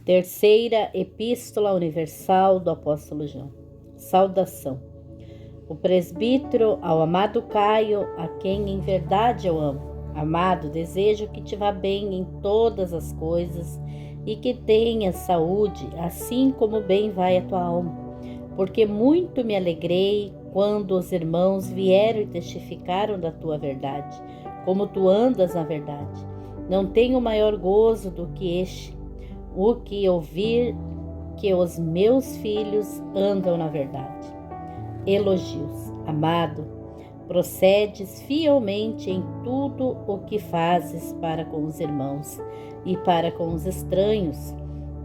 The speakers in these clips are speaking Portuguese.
Terceira Epístola Universal do Apóstolo João. Saudação. O presbítero ao amado Caio, a quem em verdade eu amo. Amado, desejo que te vá bem em todas as coisas e que tenhas saúde, assim como bem vai a tua alma. Porque muito me alegrei quando os irmãos vieram e testificaram da tua verdade, como tu andas na verdade. Não tenho maior gozo do que este, o que ouvir que os meus filhos andam na verdade. Elogios. Amado, procedes fielmente em tudo o que fazes para com os irmãos e para com os estranhos,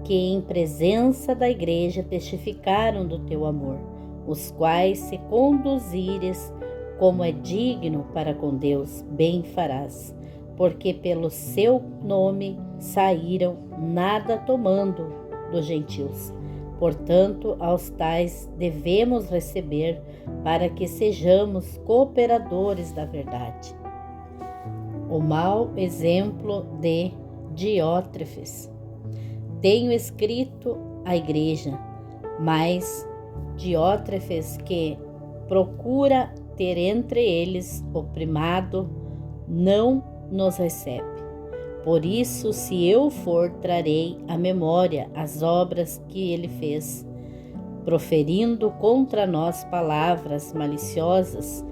que em presença da igreja testificaram do teu amor, os quais, se conduzires como é digno para com Deus, bem farás, porque pelo seu nome saíram, nada tomando dos gentios. Portanto, aos tais devemos receber, para que sejamos cooperadores da verdade. O mau exemplo de Diótrefes. Tenho escrito à igreja, mas Diótrefes, que procura ter entre eles o primado, não nos recebe. Por isso, se eu for, trarei à memória as obras que ele fez, proferindo contra nós palavras maliciosas,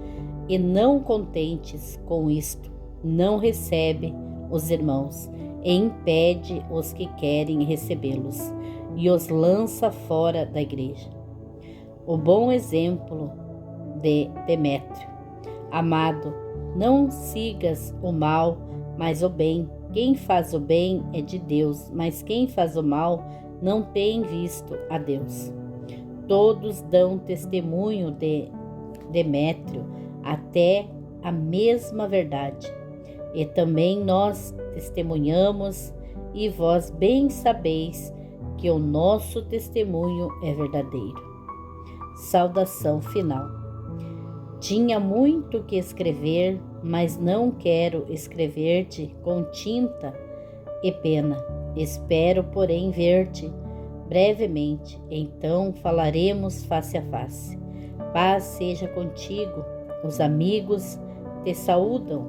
e não contentes com isto, não recebe os irmãos e impede os que querem recebê-los, e os lança fora da igreja. O bom exemplo de Demétrio. Amado, não sigas o mal, mas o bem. Quem faz o bem é de Deus, mas quem faz o mal não tem visto a Deus. Todos dão testemunho de Demétrio, até a mesma verdade. E também nós testemunhamos, e vós bem sabeis que o nosso testemunho é verdadeiro. Saudação final. Tinha muito que escrever, mas não quero escrever-te com tinta e pena. Espero, porém, ver-te brevemente, então falaremos face a face. Paz seja contigo. Os amigos te saúdam.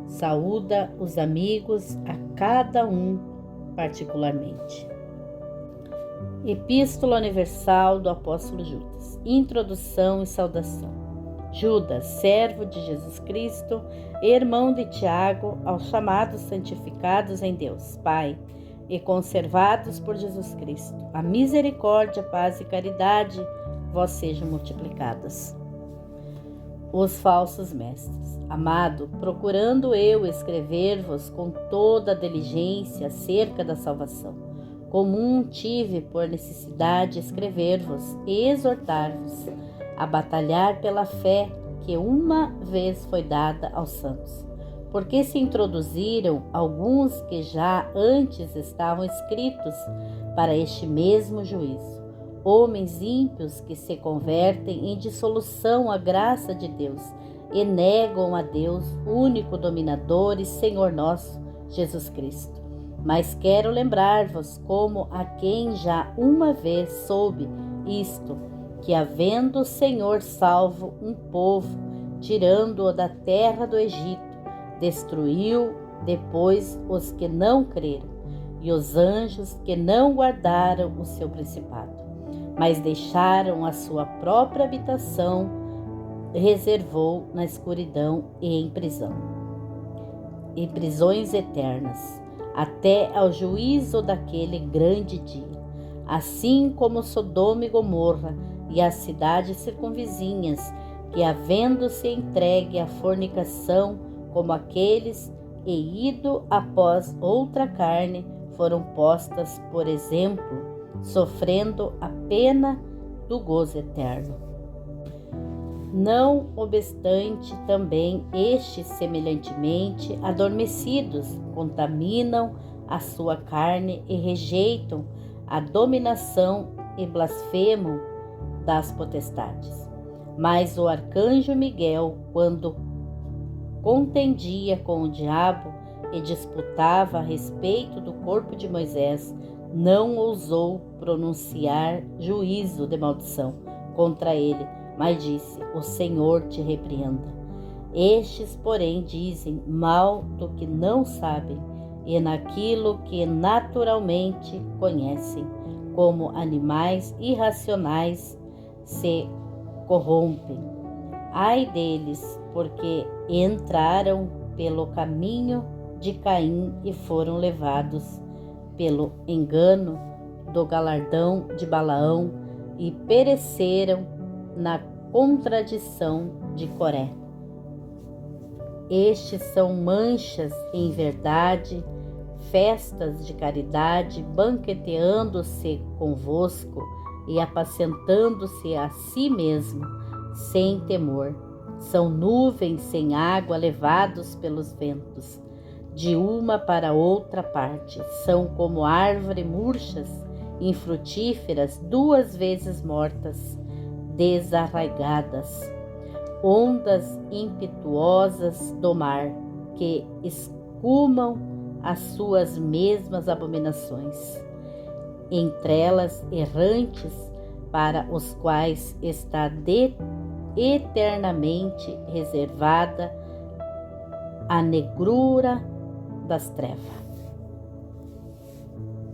Saúda os amigos, a cada um particularmente. Epístola Universal do Apóstolo Judas. Introdução e saudação. Judas, servo de Jesus Cristo, irmão de Tiago, aos chamados santificados em Deus, Pai, e conservados por Jesus Cristo, a misericórdia, paz e caridade vós sejam multiplicadas. Os falsos mestres. Amado, procurando eu escrever-vos com toda a diligência acerca da salvação, comum tive por necessidade escrever-vos e exortar-vos a batalhar pela fé que uma vez foi dada aos santos, porque se introduziram alguns que já antes estavam escritos para este mesmo juízo, homens ímpios que se convertem em dissolução à graça de Deus e negam a Deus, único dominador e Senhor nosso, Jesus Cristo. Mas quero lembrar-vos como a quem já uma vez soube isto, que havendo o Senhor salvo um povo, tirando-o da terra do Egito, destruiu depois os que não creram, e os anjos que não guardaram o seu principado, mas deixaram a sua própria habitação, reservou na escuridão e em prisão, em prisões eternas, até ao juízo daquele grande dia. Assim como Sodoma e Gomorra e as cidades circunvizinhas, que havendo-se entregue à fornicação, como aqueles, e ido após outra carne, foram postas por exemplo, sofrendo a pena do gozo eterno. Não obstante, também estes, semelhantemente adormecidos, contaminam a sua carne e rejeitam a dominação e blasfemam das potestades. Mas o arcanjo Miguel, quando contendia com o diabo e disputava a respeito do corpo de Moisés, não ousou pronunciar juízo de maldição contra ele, mas disse: o Senhor te repreenda. Estes, porém, dizem mal do que não sabem e naquilo que naturalmente conhecem, como animais irracionais se corrompem. Ai deles, porque entraram pelo caminho de Caim e foram levados pelo engano do galardão de Balaão e pereceram na contradição de Coré. Estes são manchas em verdade, festas de caridade, banqueteando-se convosco e apacentando-se a si mesmo, sem temor. São nuvens sem água levados pelos ventos, de uma para outra parte. São como árvores murchas, infrutíferas, 2 vezes mortas, desarraigadas. Ondas impetuosas do mar, que escumam as suas mesmas abominações. Entrelas errantes, para os quais está eternamente reservada a negrura das trevas.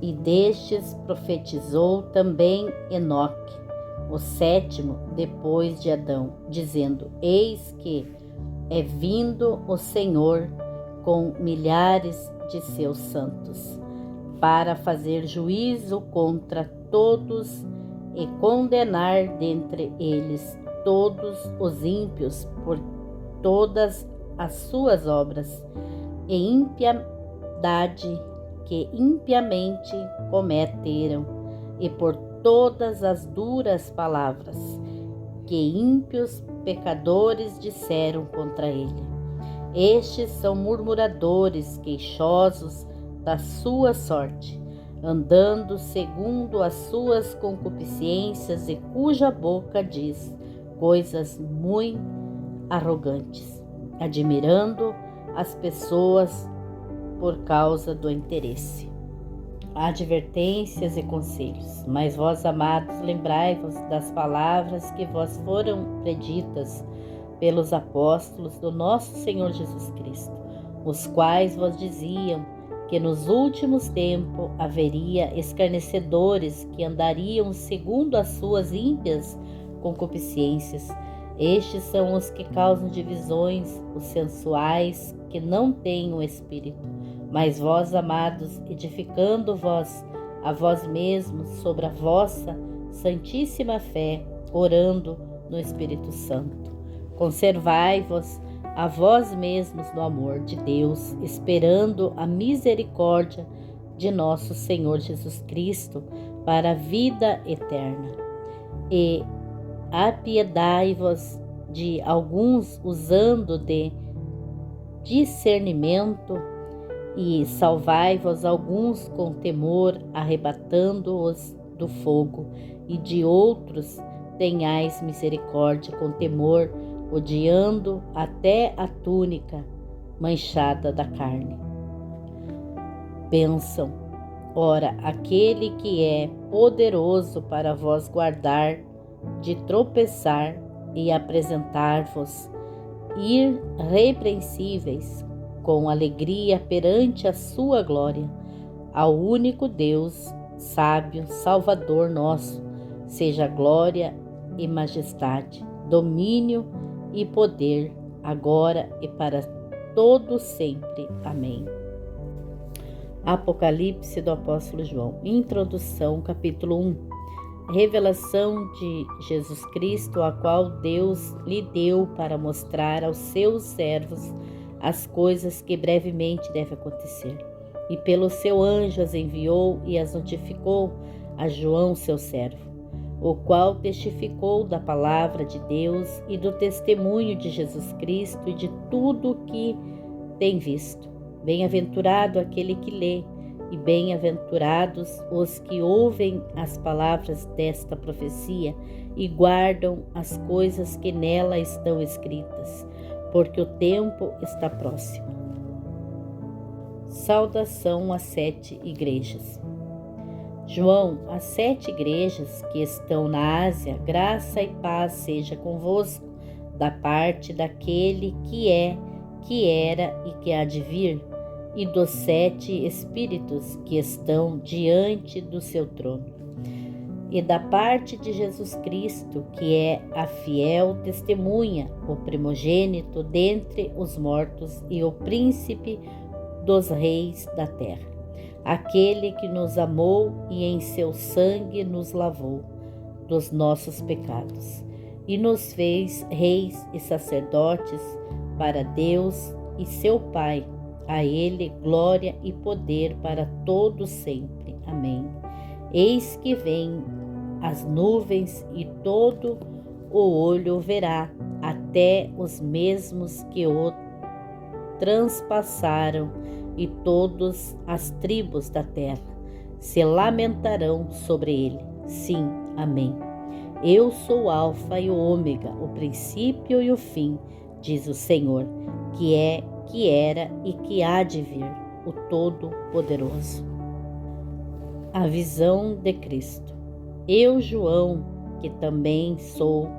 E destes profetizou também Enoque, o 7º depois de Adão, dizendo: eis que é vindo o Senhor com milhares de seus santos, para fazer juízo contra todos e condenar dentre eles todos os ímpios por todas as suas obras e impiedade que impiamente cometeram, e por todas as duras palavras que ímpios pecadores disseram contra ele. Estes são murmuradores, queixosos da sua sorte, andando segundo as suas concupiscências, e cuja boca diz coisas muito arrogantes, admirando as pessoas por causa do interesse. Advertências e conselhos. Mas vós, amados, lembrai-vos das palavras que vos foram preditas pelos apóstolos do nosso Senhor Jesus Cristo, os quais vos diziam que nos últimos tempos haveria escarnecedores que andariam segundo as suas ímpias concupiscências. Estes são os que causam divisões, os sensuais, que não têm o Espírito. Mas vós, amados, edificando-vos a vós mesmos sobre a vossa santíssima fé, orando no Espírito Santo. Conservai-vos a vós mesmos no amor de Deus, esperando a misericórdia de nosso Senhor Jesus Cristo para a vida eterna. E apiedai-vos de alguns usando de discernimento, e salvai-vos alguns com temor, arrebatando-os do fogo, e de outros tenhais misericórdia com temor, odiando até a túnica manchada da carne. Bênção. Ora, aquele que é poderoso para vos guardar de tropeçar e apresentar-vos irrepreensíveis com alegria perante a sua glória, ao único Deus, sábio, Salvador nosso, seja glória e majestade, domínio e poder, agora e para todo sempre. Amém. Apocalipse do apóstolo João. Introdução, capítulo 1. Revelação de Jesus Cristo, a qual Deus lhe deu para mostrar aos seus servos as coisas que brevemente devem acontecer. E pelo seu anjo as enviou e as notificou a João, seu servo, o qual testificou da palavra de Deus e do testemunho de Jesus Cristo e de tudo o que tem visto. Bem-aventurado aquele que lê, e bem-aventurados os que ouvem as palavras desta profecia e guardam as coisas que nela estão escritas, porque o tempo está próximo. Saudação às 7 igrejas. João, às 7 igrejas que estão na Ásia, graça e paz seja convosco, da parte daquele que é, que era e que há de vir, e dos 7 Espíritos que estão diante do seu trono, e da parte de Jesus Cristo, que é a fiel testemunha, o primogênito dentre os mortos e o príncipe dos reis da terra, aquele que nos amou e em seu sangue nos lavou dos nossos pecados e nos fez reis e sacerdotes para Deus e seu Pai. A ele glória e poder para todos sempre. Amém. Eis que vem as nuvens e todo o olho verá, até os mesmos que o transpassaram, e todas as tribos da terra se lamentarão sobre ele. Sim, amém. Eu sou o Alfa e o Ômega, o princípio e o fim, diz o Senhor, que é, que era e que há de vir, o Todo-Poderoso. A visão de Cristo. Eu, João, que também sou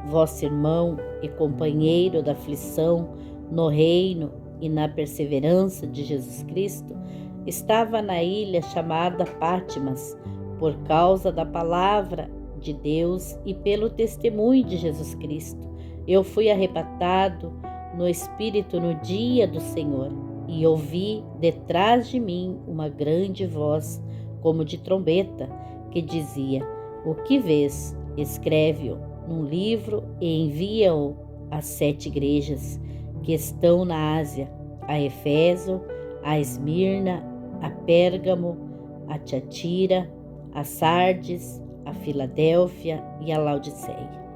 vosso irmão e companheiro da aflição no reino e na perseverança de Jesus Cristo, estava na ilha chamada Pátimas, por causa da palavra de Deus e pelo testemunho de Jesus Cristo. Eu fui arrebatado no Espírito no dia do Senhor, e ouvi detrás de mim uma grande voz, como de trombeta, que dizia: o que vês? Escreve-o num livro e envia-o às 7 igrejas que estão na Ásia, a Éfeso, a Esmirna, a Pérgamo, a Tiatira, a Sardes, a Filadélfia e a Laodiceia.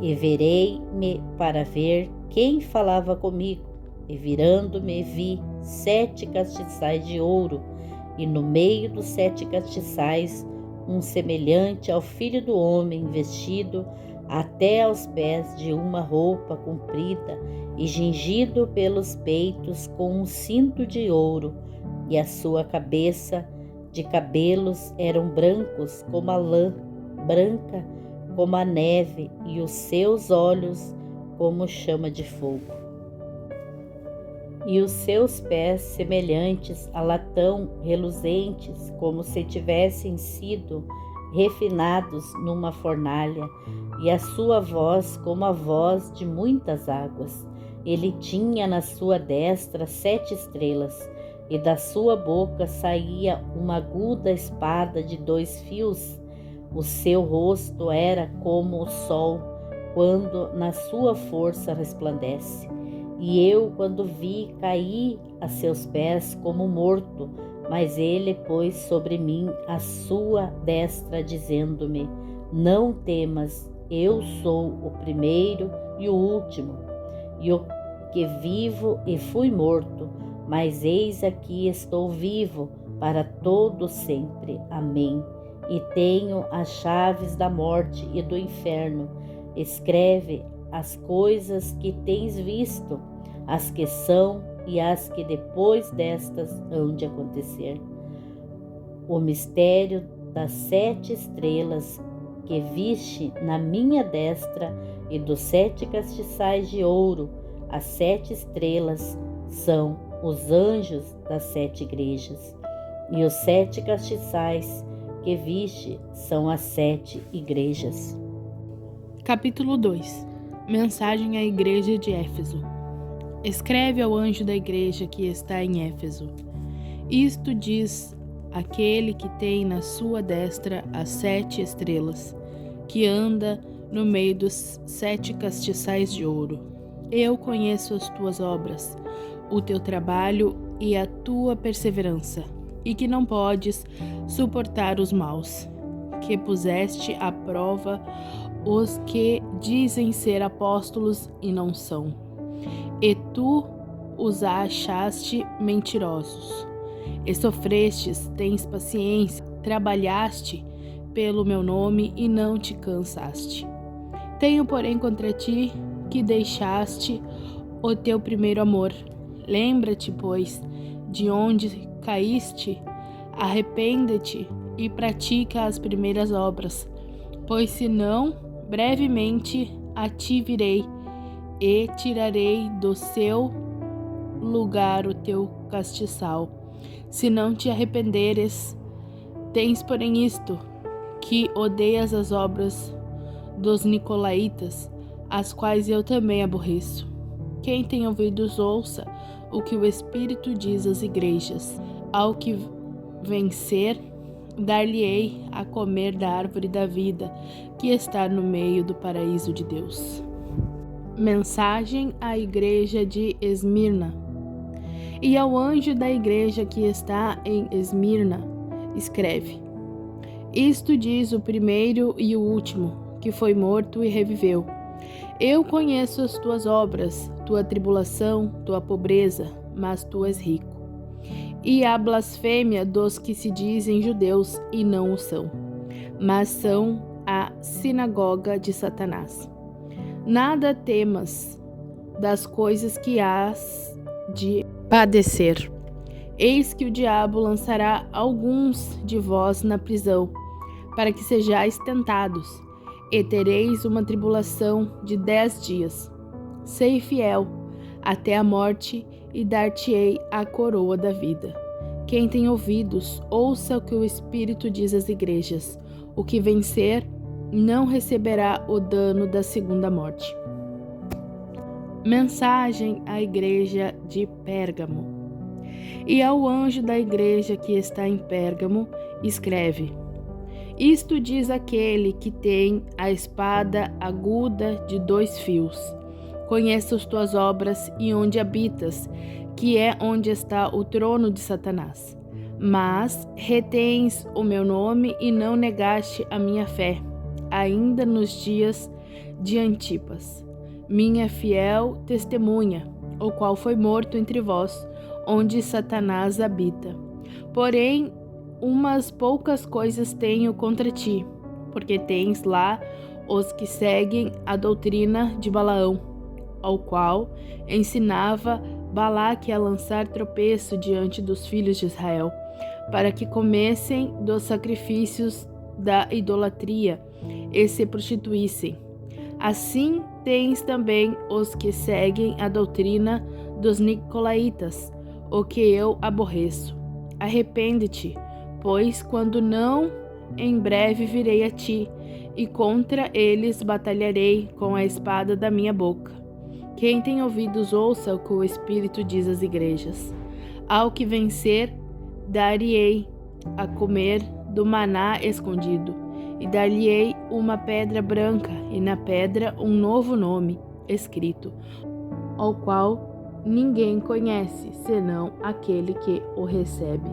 E virei-me para ver quem falava comigo, e virando-me vi 7 castiçais de ouro, e no meio dos 7 castiçais um semelhante ao Filho do Homem, vestido até aos pés de uma roupa comprida e cingido pelos peitos com um cinto de ouro, e a sua cabeça de cabelos eram brancos como a lã, branca como a neve, e os seus olhos como chama de fogo. E os seus pés semelhantes a latão, reluzentes, como se tivessem sido refinados numa fornalha, e a sua voz como a voz de muitas águas. Ele tinha na sua destra 7 estrelas, e da sua boca saía uma aguda espada de 2 fios. O seu rosto era como o sol, quando na sua força resplandece. E eu, quando vi, caí a seus pés como morto, mas ele pôs sobre mim a sua destra, dizendo-me: não temas, eu sou o primeiro e o último, e o que vivo e fui morto, mas eis aqui estou vivo para todo sempre. Amém. E tenho as chaves da morte e do inferno. Escreve as coisas que tens visto, as que são e as que depois destas hão de acontecer. O mistério das 7 estrelas que viste na minha destra e dos 7 castiçais de ouro. As 7 estrelas são os anjos das 7 igrejas, e os 7 castiçais que viste são as 7 igrejas. Capítulo 2. Mensagem à igreja de Éfeso. Escreve ao anjo da igreja que está em Éfeso: isto diz aquele que tem na sua destra as 7 estrelas, que anda no meio dos 7 castiçais de ouro. Eu conheço as tuas obras, o teu trabalho e a tua perseverança, e que não podes suportar os maus, que puseste à prova os que dizem ser apóstolos e não são, e tu os achaste mentirosos. E sofrestes, tens paciência, trabalhaste pelo meu nome e não te cansaste. Tenho, porém, contra ti que deixaste o teu primeiro amor. Lembra-te, pois, de onde caíste, arrepende-te e pratica as primeiras obras, pois senão, brevemente a ti virei e tirarei do seu lugar o teu castiçal. Se não te arrependeres, tens porém isto, que odeias as obras dos nicolaítas, as quais eu também aborreço. Quem tem ouvidos, ouça o que o Espírito diz às igrejas. Ao que vencer, dar-lhe-ei a comer da árvore da vida, que está no meio do paraíso de Deus. Mensagem à igreja de Esmirna. E ao anjo da igreja que está em Esmirna, escreve: Isto diz o primeiro e o último, que foi morto e reviveu. Eu conheço as tuas obras, tua tribulação, tua pobreza, mas tu és rico. E a blasfêmia dos que se dizem judeus e não o são, mas são a sinagoga de Satanás. Nada temas das coisas que hás de padecer. Eis que o diabo lançará alguns de vós na prisão, para que sejais tentados, e tereis uma tribulação de 10 dias. Sei fiel até a morte, e dar-te-ei a coroa da vida. Quem tem ouvidos, ouça o que o Espírito diz às igrejas. O que vencer não receberá o dano da segunda morte. Mensagem à igreja de Pérgamo. E ao anjo da igreja que está em Pérgamo, escreve: Isto diz aquele que tem a espada aguda de 2 fios. Conheço as tuas obras e onde habitas, que é onde está o trono de Satanás. Mas retens o meu nome e não negaste a minha fé, ainda nos dias de Antipas, minha fiel testemunha, o qual foi morto entre vós, onde Satanás habita. Porém, umas poucas coisas tenho contra ti, porque tens lá os que seguem a doutrina de Balaão, ao qual ensinava Balaque a lançar tropeço diante dos filhos de Israel, para que comessem dos sacrifícios da idolatria e se prostituíssem. Assim tens também os que seguem a doutrina dos nicolaítas, o que eu aborreço. Arrepende-te, pois quando não, em breve virei a ti, e contra eles batalharei com a espada da minha boca. Quem tem ouvidos, ouça o que o Espírito diz às igrejas. Ao que vencer, dar-lhe-ei a comer do maná escondido, e dar-lhe-ei uma pedra branca, e na pedra um novo nome escrito, ao qual ninguém conhece, senão aquele que o recebe.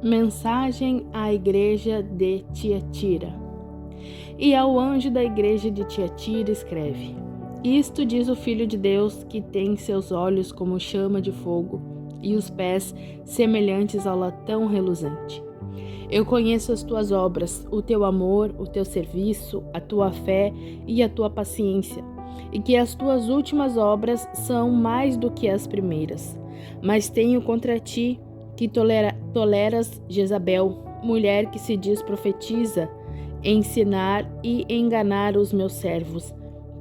Mensagem à igreja de Tiatira. E ao anjo da igreja de Tiatira escreve: Isto diz o Filho de Deus, que tem seus olhos como chama de fogo e os pés semelhantes ao latão reluzente. Eu conheço as tuas obras, o teu amor, o teu serviço, a tua fé e a tua paciência, e que as tuas últimas obras são mais do que as primeiras. Mas tenho contra ti que toleras Jezabel, mulher que se diz profetiza, ensinar e enganar os meus servos,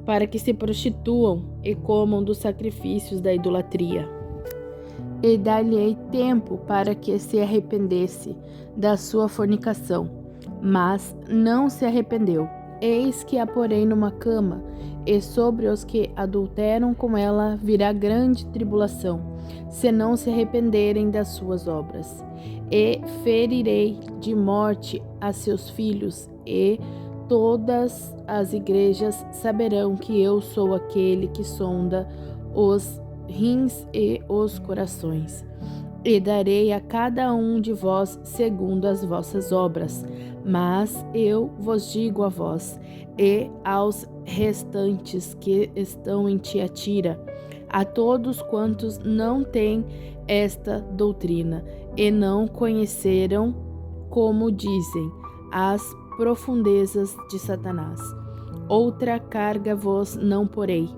para que se prostituam e comam dos sacrifícios da idolatria. E dar-lhe-ei tempo para que se arrependesse da sua fornicação, mas não se arrependeu. Eis que a porei numa cama, e sobre os que adulteram com ela virá grande tribulação, se não se arrependerem das suas obras. E ferirei de morte a seus filhos, e todas as igrejas saberão que eu sou aquele que sonda os rins e os corações. E darei a cada um de vós segundo as vossas obras. Mas eu vos digo a vós e aos restantes que estão em Tiatira, a todos quantos não têm esta doutrina e não conheceram, como dizem, as profundezas de Satanás. Outra carga vos não porei,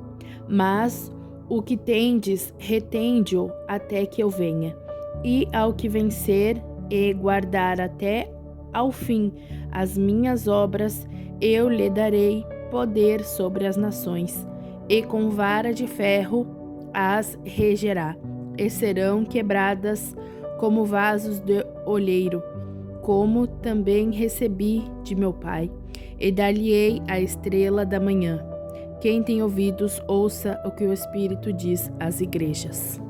mas o que tendes, retende-o até que eu venha. E ao que vencer e guardar até Ao fim, as minhas obras eu lhe darei poder sobre as nações, e com vara de ferro as regerá, e serão quebradas como vasos de olheiro, como também recebi de meu Pai, e dar-lhe-ei a estrela da manhã. Quem tem ouvidos, ouça o que o Espírito diz às igrejas.